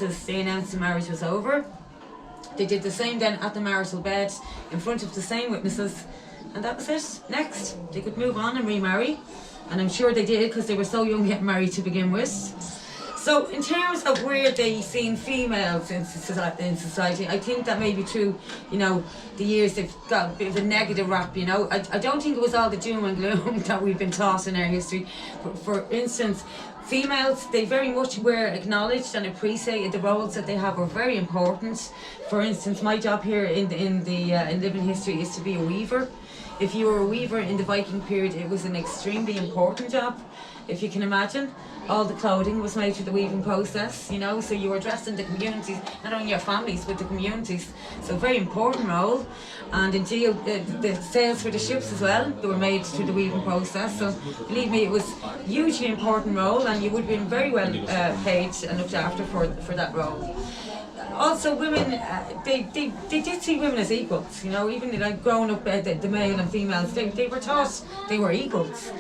They announced the marriage was over. They did the same then at the marital bed in front of the same witnesses, and that was it. Next, they could move on and remarry, and I'm sure they did because they were so young getting married to begin with. So in terms of where they seen females in society, I think that maybe through, you know, the years they've got a bit of a negative rap, you know. I don't think it was all the doom and gloom that we've been taught in our history. For instance, females, they very much were acknowledged and appreciated. The roles that they have were very important. For instance, my job here in living history is to be a weaver. If you were a weaver in the Viking period, it was an extremely important job. If you can imagine, all the clothing was made through the weaving process, you know, so you were dressed in the communities, not only your families, but the communities. So very important role. And indeed, the sails for the ships as well, they were made through the weaving process. So believe me, it was a hugely important role, and you would have been very well paid and looked after for that role. Also, women, they did see women as equals, you know, even like growing up, the male and females, they were taught they were equals.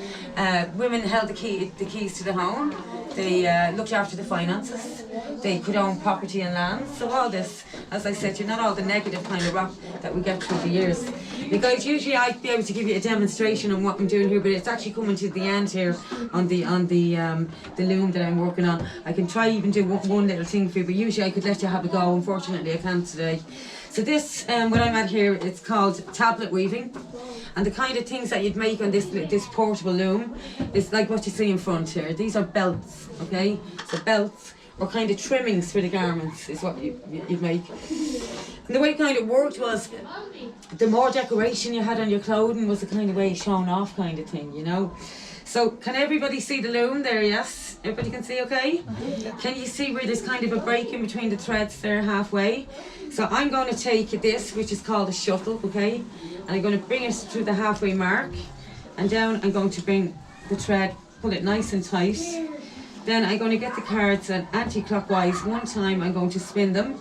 Women held the keys to the home, they looked after the finances, they could own property and land. So all this, as I said, you're not all the negative kind of rap that we get through the years. You guys, usually I'd be able to give you a demonstration on what I'm doing here, but it's actually coming to the end here on the loom that I'm working on. I can try even do one little thing for you, but usually I could let you have a go. Unfortunately, I can't today. So this, what I'm at here, it's called tablet weaving, and the kind of things that you'd make on this portable loom is like what you see in front here. These are belts, okay? So belts or kind of trimmings for the garments is what you'd make. And the way it kind of worked was, the more decoration you had on your clothing was the kind of way shown off kind of thing, you know. So can everybody see the loom there? Yes? Everybody can see okay? Can you see where there's kind of a break in between the threads there halfway? So I'm going to take this, which is called a shuttle, okay? And I'm going to bring it to the halfway mark. And down I'm going to bring the thread, pull it nice and tight. Then I'm going to get the cards and anti-clockwise one time I'm going to spin them.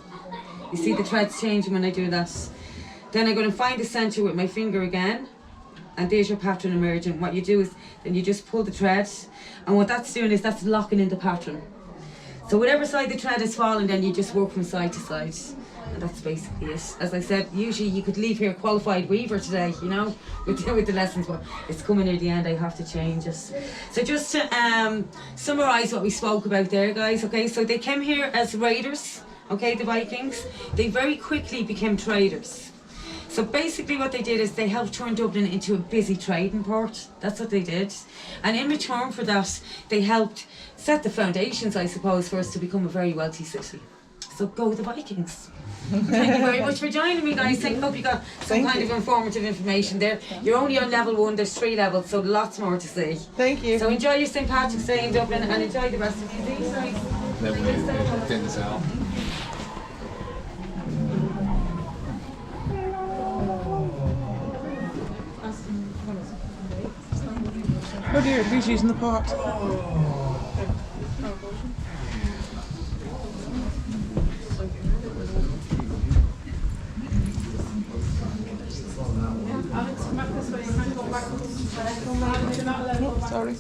You see the threads changing when I do that. Then I'm going to find the centre with my finger again. And there's your pattern emerging. What you do is, then you just pull the thread, and what that's doing is that's locking in the pattern. So whatever side the thread is falling, then you just work from side to side. And that's basically it. As I said, usually you could leave here a qualified weaver today, you know, with the lessons, but it's coming near the end, I have to change it. So just to summarise what we spoke about there, guys, okay, so they came here as raiders, okay, the Vikings. They very quickly became traders. So basically what they did is they helped turn Dublin into a busy trading port. That's what they did. And in return for that, they helped set the foundations, I suppose, for us to become a very wealthy city. So go the Vikings. Thank you very much for joining me, guys. I hope you got some kind of informative information there. You're only on level 1, there's 3 levels, so lots more to see. Thank you. So enjoy your St. Patrick's Day in Dublin and enjoy the rest of your day. Oh dear, who's using the pot? Oh, sorry.